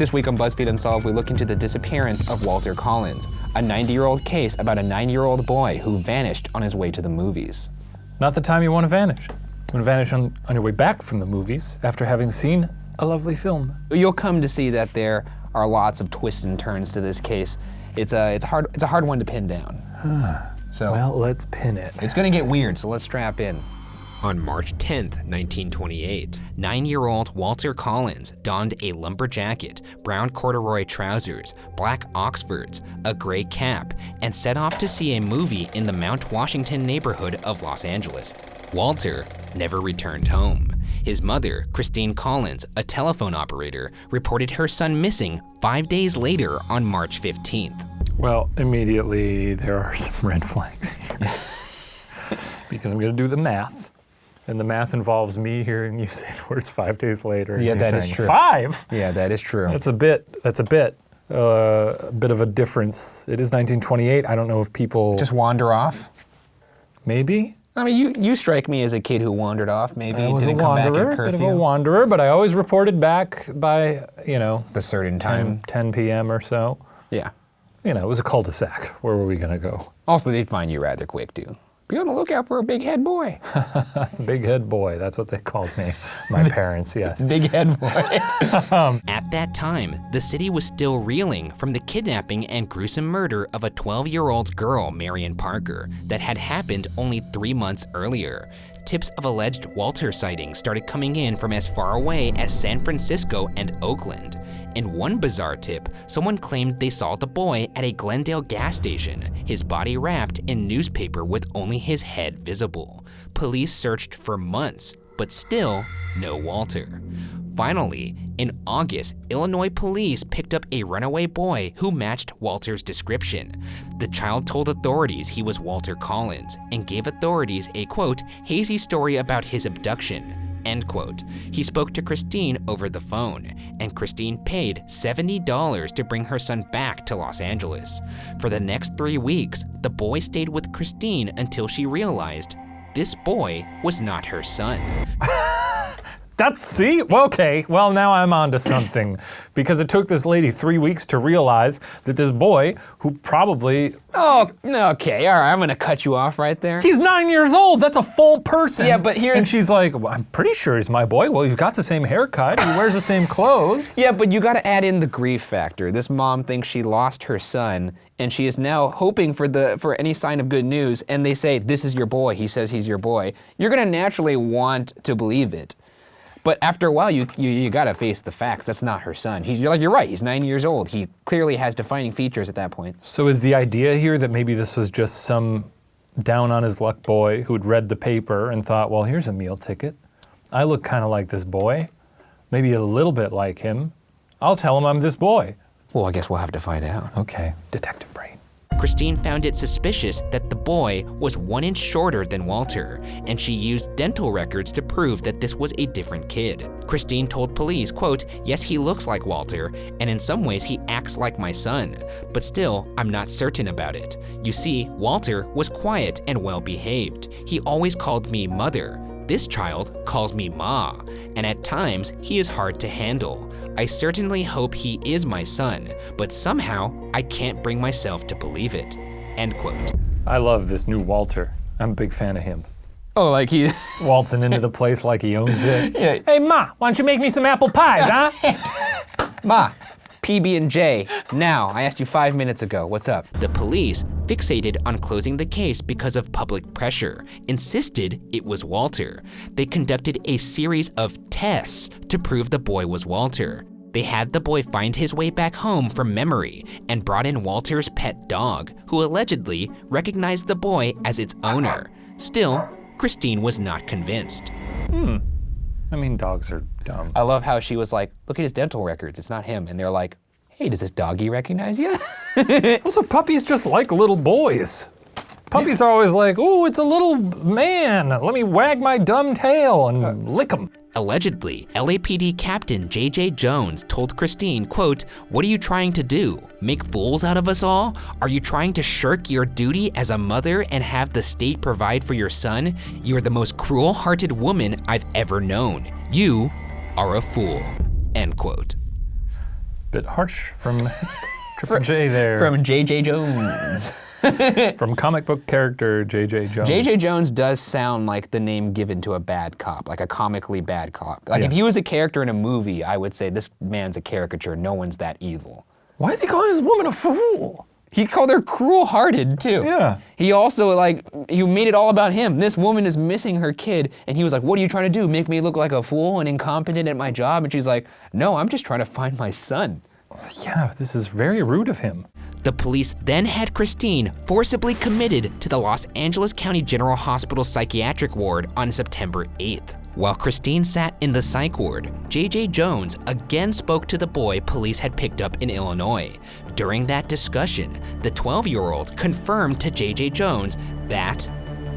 This week on BuzzFeed Unsolved, we look into the disappearance of Walter Collins, a 90-year-old case about a 9-year-old boy who vanished on his way to the movies. Not the time you want to vanish. You want to vanish on your way back from the movies after having seen a lovely film. You'll come to see that there are lots of twists and turns to this case. It's a hard one to pin down. So well, let's pin it. It's gonna get weird, so let's strap in. On March 10th, 1928, 9-year-old Walter Collins donned a lumber jacket, brown corduroy trousers, black Oxfords, a gray cap, and set off to see a movie in the Mount Washington neighborhood of Los Angeles. Walter never returned home. His mother, Christine Collins, a telephone operator, reported her son missing 5 days later on March 15th. Well, immediately there are some red flags here. Because I'm gonna do the math. And the math involves me hearing you say the words 5 days later. Yeah, that is true. 5? Yeah, that is true. That's a bit of a difference. It is 1928. I don't know if people Just wander off? maybe. I mean, you strike me as a kid who wandered off. Maybe I was a didn't come back at wanderer, curfew. bit of a wanderer, but I always reported back by, The certain time. 10 p.m. or so. Yeah. It was a cul-de-sac. Where were we gonna go? Also, they'd find you rather quick, too. Be on the lookout for a big head boy. Big head boy, that's what they called me. My parents, yes. Big head boy. At that time, the city was still reeling from the kidnapping and gruesome murder of a 12-year-old girl, Marion Parker, that had happened only 3 months earlier. Tips of alleged Walter sightings started coming in from as far away as San Francisco and Oakland. In one bizarre tip, someone claimed they saw the boy at a Glendale gas station, his body wrapped in newspaper with only his head visible. Police searched for months, but still no Walter. Finally, in August, Illinois police picked up a runaway boy who matched Walter's description. The child told authorities he was Walter Collins and gave authorities a, quote, hazy story about his abduction, end quote. He spoke to Christine over the phone, and Christine paid $70 to bring her son back to Los Angeles. For the next 3 weeks, the boy stayed with Christine until she realized this boy was not her son. See? Okay, well now I'm onto something. Because it took this lady 3 weeks to realize that this boy, who probably... Oh, okay, all right, I'm gonna cut you off right there. He's 9 years old, that's a full person. Yeah, but here's... And she's like, well, I'm pretty sure he's my boy. Well, he's got the same haircut, he wears the same clothes. Yeah, but you gotta add in the grief factor. This mom thinks she lost her son, and she is now hoping for any sign of good news, and they say, this is your boy, he says he's your boy. You're gonna naturally want to believe it. But after a while, you gotta face the facts. That's not her son. You're right, he's 9 years old. He clearly has defining features at that point. So is the idea here that maybe this was just some down on his luck boy who'd read the paper and thought, well, here's a meal ticket. I look kind of like this boy, maybe a little bit like him. I'll tell him I'm this boy. Well, I guess we'll have to find out. Okay, detective brain. Christine found it suspicious that the boy was 1 inch shorter than Walter, and she used dental records to prove that this was a different kid. Christine told police, quote, yes, he looks like Walter, and in some ways he acts like my son, but still, I'm not certain about it. You see, Walter was quiet and well behaved. He always called me mother. This child calls me Ma, and at times he is hard to handle. I certainly hope he is my son, but somehow I can't bring myself to believe it, end quote. I love this new Walter. I'm a big fan of him. Oh, like he... Waltzing into the place like he owns it. Yeah. Hey, Ma, why don't you make me some apple pies, huh? Ma, PB&J, now. I asked you 5 minutes ago. What's up? The police, fixated on closing the case because of public pressure, insisted it was Walter. They conducted a series of tests to prove the boy was Walter. They had the boy find his way back home from memory and brought in Walter's pet dog, who allegedly recognized the boy as its owner. Still, Christine was not convinced. I mean, dogs are dumb. I love how she was like, look at his dental records, it's not him. And they're like, hey, does this doggy recognize you? Also, puppies just like little boys. Puppies are always like, ooh, it's a little man. Let me wag my dumb tail and lick him. Allegedly, LAPD Captain J.J. Jones told Christine, quote, what are you trying to do? Make fools out of us all? Are you trying to shirk your duty as a mother and have the state provide for your son? You're the most cruel-hearted woman I've ever known. You are a fool, end quote. Bit harsh from Triple J there. From J.J. Jones. From comic book character J.J. Jones. J.J. Jones does sound like the name given to a bad cop, like a comically bad cop. Like if he was a character in a movie, I would say this man's a caricature. No one's that evil. Why is he calling this woman a fool? He called her cruel-hearted, too. Yeah. He also, he made it all about him. This woman is missing her kid, and he was like, what are you trying to do, make me look like a fool and incompetent at my job? And she's like, no, I'm just trying to find my son. Yeah, this is very rude of him. The police then had Christine forcibly committed to the Los Angeles County General Hospital psychiatric ward on September 8th. While Christine sat in the psych ward, J.J. Jones again spoke to the boy police had picked up in Illinois. During that discussion, the 12-year-old confirmed to J.J. Jones that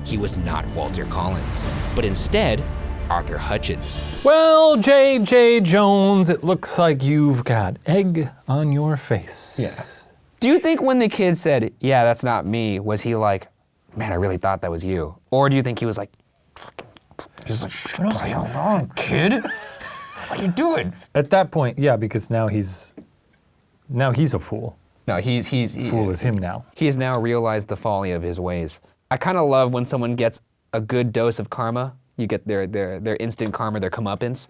he was not Walter Collins, but instead, Arthur Hutchins. Well, J.J. Jones, it looks like you've got egg on your face. Yeah. Do you think when the kid said, yeah, that's not me, was he like, man, I really thought that was you? Or do you think he was like, fucking, he's like, shut the hell on, kid? What are you doing? At that point, yeah, because now he's a fool. No, Fool is him now. He has now realized the folly of his ways. I kind of love when someone gets a good dose of karma. You get their instant karma, their comeuppance.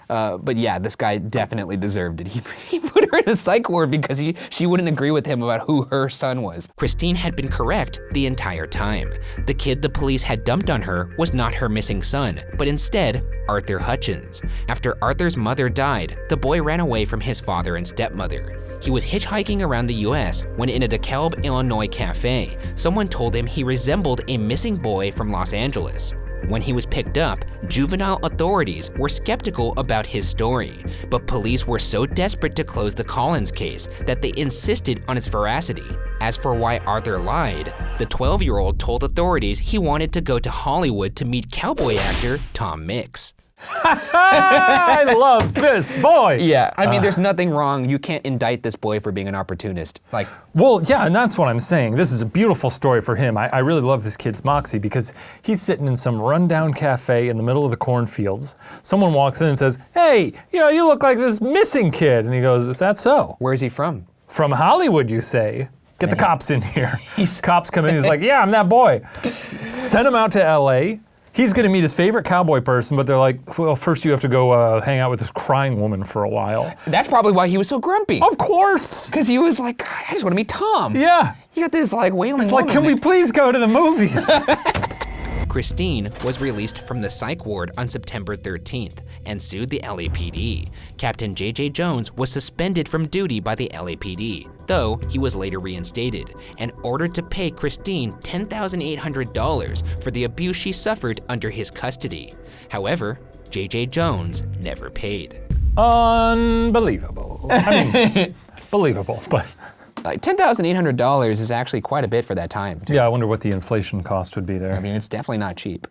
But yeah, this guy definitely deserved it. He put her in a psych ward because she wouldn't agree with him about who her son was. Christine had been correct the entire time. The kid the police had dumped on her was not her missing son, but instead, Arthur Hutchins. After Arthur's mother died, the boy ran away from his father and stepmother. He was hitchhiking around the US when in a DeKalb, Illinois cafe, someone told him he resembled a missing boy from Los Angeles. When he was picked up, juvenile authorities were skeptical about his story, but police were so desperate to close the Collins case that they insisted on its veracity. As for why Arthur lied, the 12-year-old told authorities he wanted to go to Hollywood to meet cowboy actor Tom Mix. I love this boy. Yeah, I mean, there's nothing wrong. You can't indict this boy for being an opportunist. Well, yeah, and that's what I'm saying. This is a beautiful story for him. I really love this kid's moxie because he's sitting in some rundown cafe in the middle of the cornfields. Someone walks in and says, hey, you look like this missing kid. And he goes, is that so? Where's he from? From Hollywood, you say? Get the cops in here. Cops come in, he's like, yeah, I'm that boy. Send him out to LA. He's gonna meet his favorite cowboy person, but they're like, well, first you have to go hang out with this crying woman for a while. That's probably why he was so grumpy. Of course! Because he was like, God, I just want to meet Tom. Yeah. You got this wailing It's like, woman. can we please go to the movies? Christine was released from the psych ward on September 13th and sued the LAPD. Captain J.J. Jones was suspended from duty by the LAPD, though he was later reinstated and ordered to pay Christine $10,800 for the abuse she suffered under his custody. However, J.J. Jones never paid. Unbelievable. I mean, believable, but... $10,800 is actually quite a bit for that time, too. Yeah, I wonder what the inflation cost would be there. I mean, it's definitely not cheap.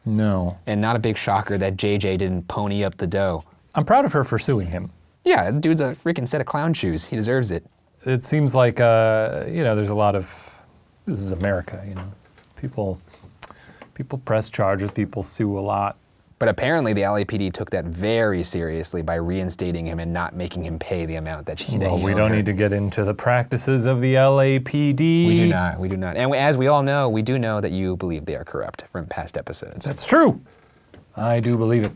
No. And not a big shocker that JJ didn't pony up the dough. I'm proud of her for suing him. Yeah, the dude's a freaking set of clown shoes. He deserves it. It seems like, there's a lot of, this is America, People press charges, people sue a lot. But apparently the LAPD took that very seriously by reinstating him and not making him pay the amount that he Well, we don't need to get into the practices of the LAPD. We do not. And as we all know, we do know that you believe they are corrupt from past episodes. That's true. I do believe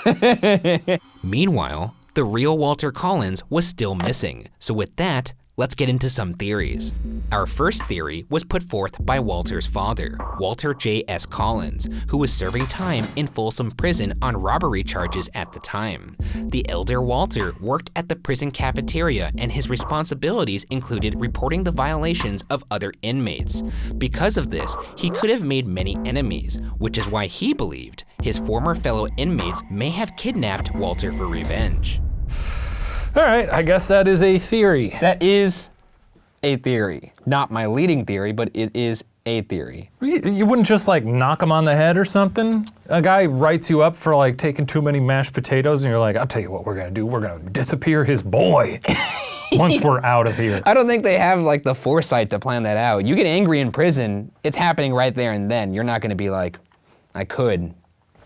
it. Meanwhile, the real Walter Collins was still missing. So with that, let's get into some theories. Our first theory was put forth by Walter's father, Walter J.S. Collins, who was serving time in Folsom Prison on robbery charges at the time. The elder Walter worked at the prison cafeteria, and his responsibilities included reporting the violations of other inmates. Because of this, he could have made many enemies, which is why he believed his former fellow inmates may have kidnapped Walter for revenge. All right, I guess that is a theory. That is a theory. Not my leading theory, but it is a theory. You wouldn't just knock him on the head or something? A guy writes you up for taking too many mashed potatoes and you're like, I'll tell you what we're gonna do. We're gonna disappear his boy once we're out of here. I don't think they have the foresight to plan that out. You get angry in prison, it's happening right there and then. You're not gonna be like, I could.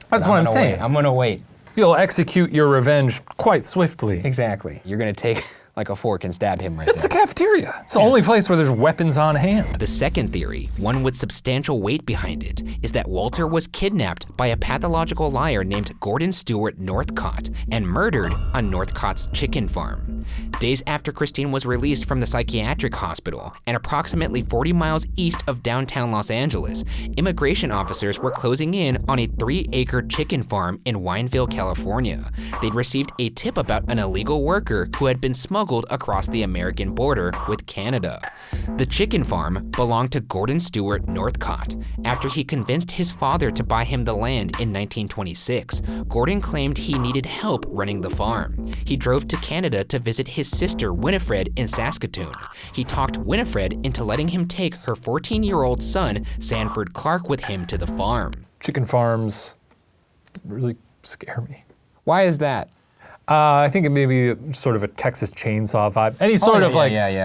That's what I'm saying. I'm gonna wait. You'll execute your revenge quite swiftly. Exactly. You're gonna take like a fork and stab him right It's the there. cafeteria. It's the only place where there's weapons on hand. The second theory, one with substantial weight behind it, is that Walter was kidnapped by a pathological liar named Gordon Stewart Northcott and murdered on Northcott's chicken farm. Days after Christine was released from the psychiatric hospital and approximately 40 miles east of downtown Los Angeles, immigration officers were closing in on a 3-acre chicken farm in Wineville, California. They'd received a tip about an illegal worker who had been smuggled across the American border with Canada. The chicken farm belonged to Gordon Stewart Northcott. After he convinced his father to buy him the land in 1926, Gordon claimed he needed help running the farm. He drove to Canada to visit his sister Winifred in Saskatoon. He talked Winifred into letting him take her 14-year-old son, Sanford Clark, with him to the farm. Chicken farms really scare me. Why is that? I think it may be sort of a Texas chainsaw vibe. Any sort of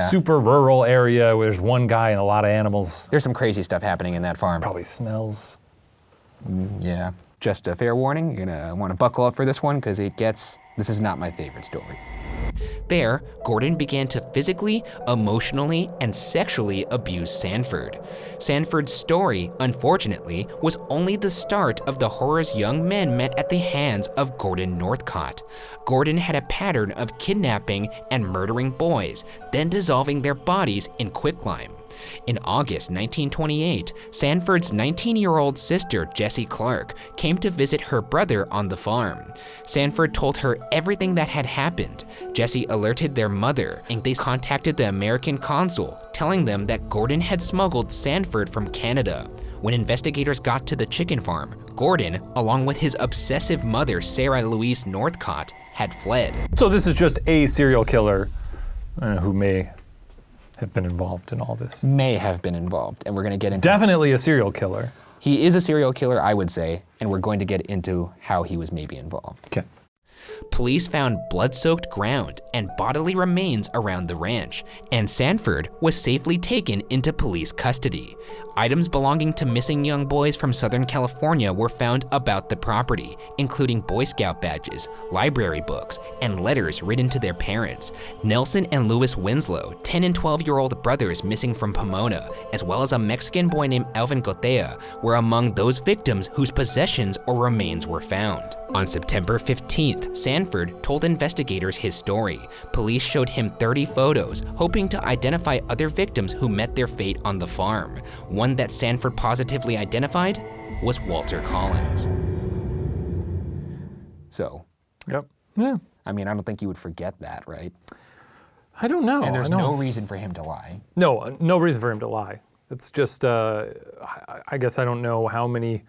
super rural area where there's one guy and a lot of animals. There's some crazy stuff happening in that farm. Probably smells. Yeah. Just a fair warning, you're gonna wanna buckle up for this one because this is not my favorite story. There, Gordon began to physically, emotionally, and sexually abuse Sanford. Sanford's story, unfortunately, was only the start of the horrors young men met at the hands of Gordon Northcott. Gordon had a pattern of kidnapping and murdering boys, then dissolving their bodies in quicklime. In August 1928, Sanford's 19-year-old sister, Jessie Clark, came to visit her brother on the farm. Sanford told her everything that had happened. Jessie alerted their mother, and they contacted the American consul, telling them that Gordon had smuggled Sanford from Canada. When investigators got to the chicken farm, Gordon, along with his obsessive mother, Sarah Louise Northcott, had fled. So this is just a serial killer who may have been involved in all this. May have been involved, and we're gonna get into Definitely a serial killer. He is a serial killer, I would say, and we're going to get into how he was maybe involved. Okay. Police found blood-soaked ground and bodily remains around the ranch, and Sanford was safely taken into police custody. Items belonging to missing young boys from Southern California were found about the property, including Boy Scout badges, library books, and letters written to their parents. Nelson and Louis Winslow, 10 and 12-year-old brothers missing from Pomona, as well as a Mexican boy named Alvin Gotea, were among those victims whose possessions or remains were found. On September 15th, Sanford told investigators his story. Police showed him 30 photos, hoping to identify other victims who met their fate on the farm. One that Sanford positively identified was Walter Collins. So, Yep. Yeah. I mean, I don't think you would forget that, right? I don't know. And there's I know. no reason for him to lie. No reason for him to lie. It's just, I guess I don't know how many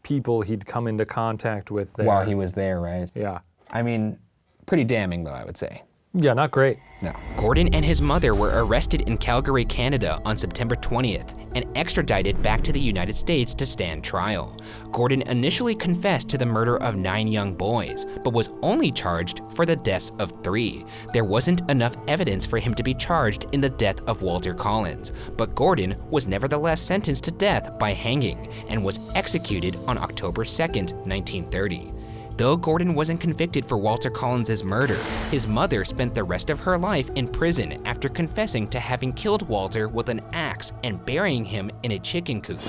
people he'd come into contact with there. While he was there, right? Yeah. I mean, pretty damning though, I would say. Yeah, not great. No. Gordon and his mother were arrested in Calgary, Canada on September 20th and extradited back to the United States to stand trial. Gordon initially confessed to the murder of 9 young boys, but was only charged for the deaths of 3. There wasn't enough evidence for him to be charged in the death of Walter Collins, but Gordon was nevertheless sentenced to death by hanging and was executed on October 2nd, 1930. Though Gordon wasn't convicted for Walter Collins' murder, his mother spent the rest of her life in prison after confessing to having killed Walter with an axe and burying him in a chicken coop.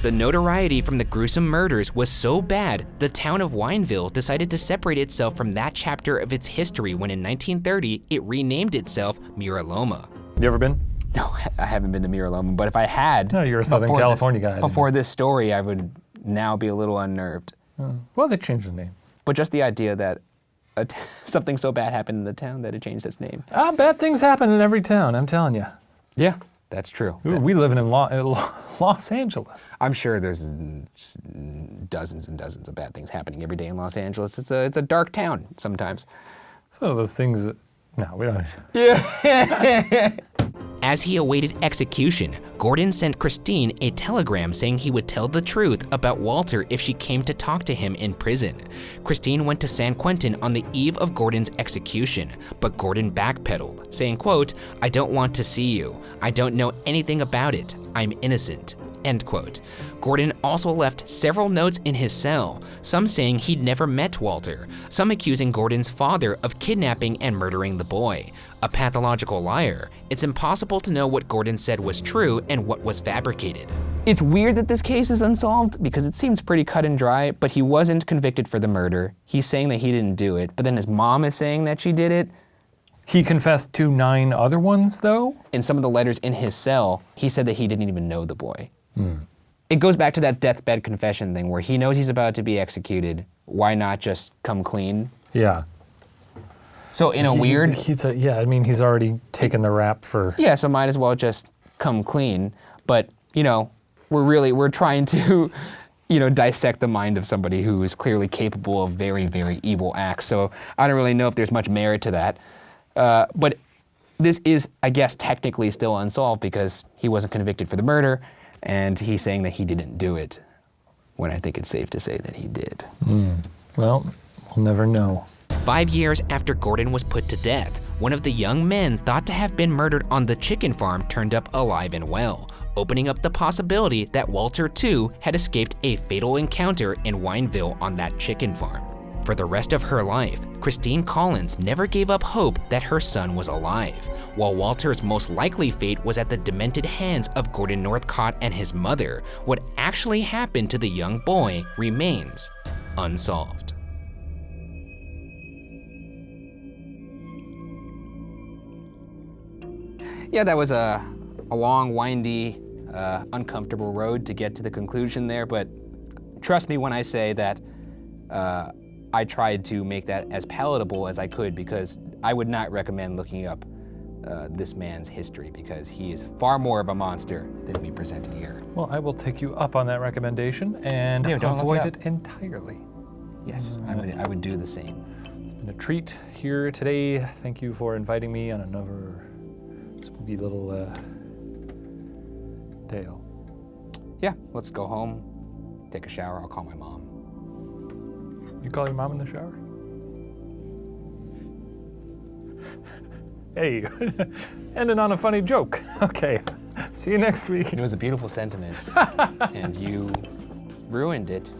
The notoriety from the gruesome murders was so bad, the town of Wineville decided to separate itself from that chapter of its history when in 1930, it renamed itself Mira Loma. You ever been? No, I haven't been to Mira Loma, but if I had, No, you're a Southern California guy. Before this story, I would now be a little unnerved. Well, they changed the name. But just the idea that something so bad happened in the town that it changed its name. Bad things happen in every town, I'm telling you. Yeah, that's true. We live in Los Angeles. I'm sure there's dozens and dozens of bad things happening every day in Los Angeles. It's a dark town sometimes. It's one of those things. No, we don't. Yeah. As he awaited execution, Gordon sent Christine a telegram saying he would tell the truth about Walter if she came to talk to him in prison. Christine went to San Quentin on the eve of Gordon's execution, but Gordon backpedaled, saying, quote, "I don't want to see you. I don't know anything about it. I'm innocent." End quote. Gordon also left several notes in his cell, some saying he'd never met Walter, some accusing Gordon's father of kidnapping and murdering the boy. A pathological liar, it's impossible to know what Gordon said was true and what was fabricated. It's weird that this case is unsolved because it seems pretty cut and dry, but he wasn't convicted for the murder. He's saying that he didn't do it, but then his mom is saying that she did it. He confessed to 9 other ones, though? In some of the letters in his cell, he said that he didn't even know the boy. It goes back to that deathbed confession thing where he knows he's about to be executed. Why not just come clean? Yeah. So in a weird... He's already taken the rap for... Yeah, so might as well just come clean. But, we're trying to, dissect the mind of somebody who is clearly capable of very, very evil acts. So I don't really know if there's much merit to that. But this is, I guess, technically still unsolved because he wasn't convicted for the murder, and he's saying that he didn't do it, when I think it's safe to say that he did. Well, we'll never know. 5 years after Gordon was put to death, one of the young men thought to have been murdered on the chicken farm turned up alive and well, opening up the possibility that Walter, too, had escaped a fatal encounter in Wineville on that chicken farm. For the rest of her life, Christine Collins never gave up hope that her son was alive, while Walter's most likely fate was at the demented hands of Gordon Northcott and his mother. What actually happened to the young boy remains unsolved. Yeah, that was a long, windy, uncomfortable road to get to the conclusion there, but trust me when I say that I tried to make that as palatable as I could because I would not recommend looking up this man's history because he is far more of a monster than we presented here. Well, I will take you up on that recommendation and Yeah, don't avoid look it entirely. Yes, I would do the same. It's been a treat here today. Thank you for inviting me on another spooky little tale. Yeah, let's go home, take a shower, I'll call my mom. You call your mom in the shower? Hey, ending on a funny joke. Okay, see you next week. It was a beautiful sentiment, and you ruined it